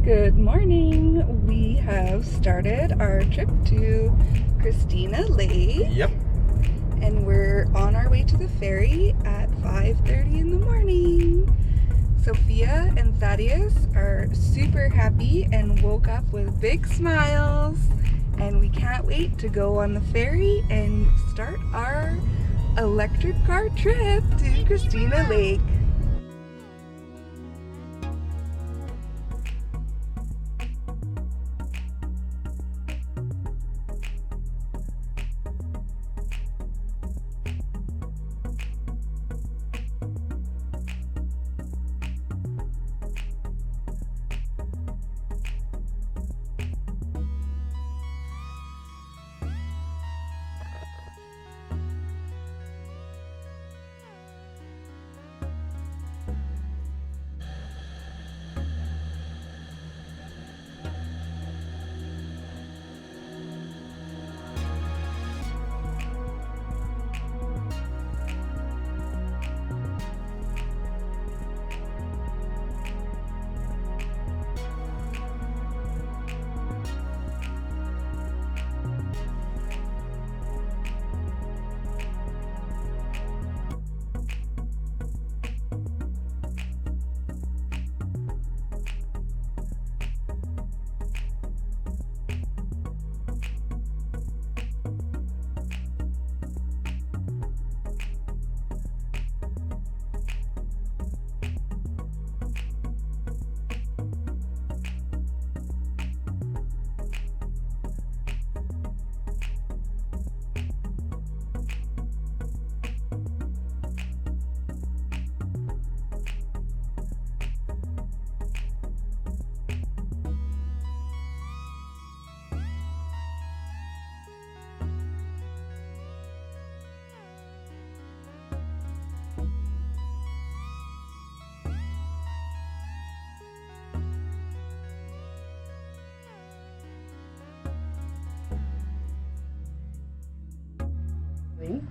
Good morning. We have started our trip to Christina Lake. Yep. And we're on our way to the ferry at 5:30 in the morning. Sophia and Thaddeus are super happy and woke up with big smiles. And we can't wait to go on the ferry and start our electric car trip to Christina Lake.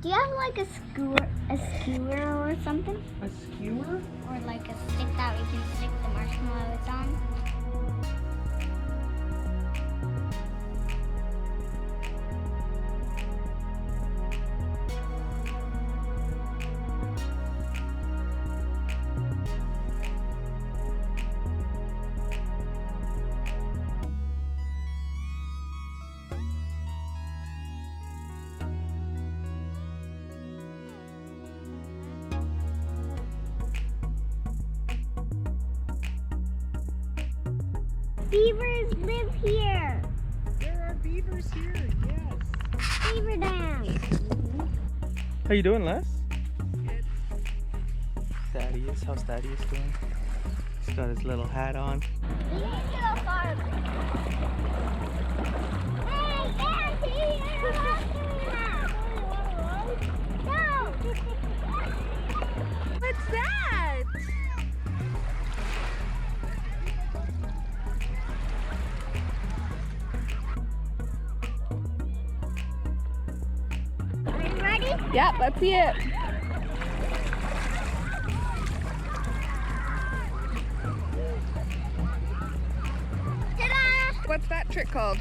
Do you have like a skewer or something? A skewer? Or like a stick that we can stick the marshmallows on? Beavers live here. There are beavers here, yes. Beaver dam. How you doing, Les? Good. Thaddeus, how's Thaddeus doing? He's got his little hat on. We need to go farther. Hey, Auntie, you're walking now. No. What's that? Are you ready? Yeah, let's see it. Ta-da! What's that trick called?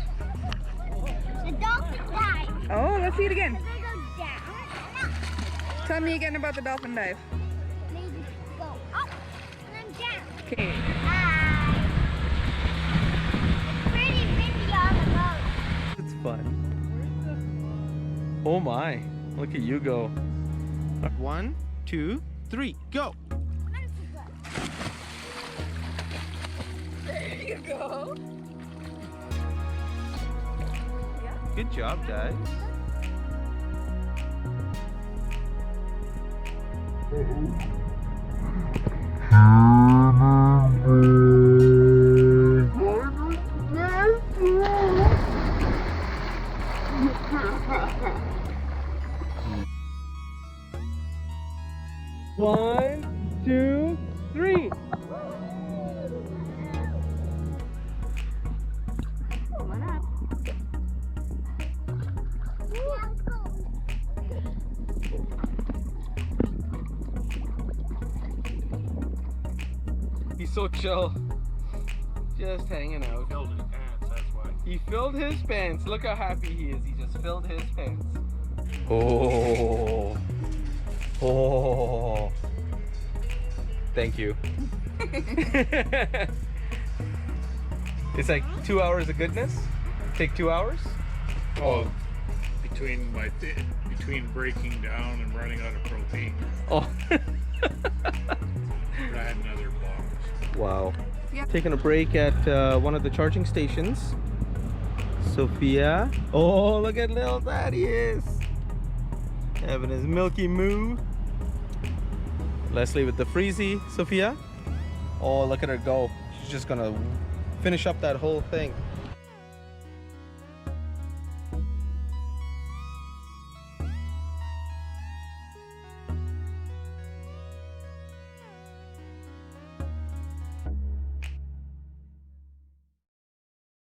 The dolphin dive. Oh, let's see it again. They go down. Tell me again about the dolphin dive. They go up and then down. Okay. It's pretty windy on the boat. It's fun. Oh my, look at you go. 1, 2, 3, go. There you go. Good job, guys. One, two, three. He's so chill. Just hanging out. Filled his pants, that's why. He filled his pants. Look how happy he is. He just filled his pants. Oh. Thank you. It's like 2 hours of goodness. Take 2 hours. Oh, between breaking down and running out of propane, Oh. but I had another box. Wow. Yeah. Taking a break at one of the charging stations. Sophia. Oh, look at little Thaddeus. Having his milky moo. Leslie with the freezy. Sophia. Oh, look at her go. She's just gonna finish up that whole thing.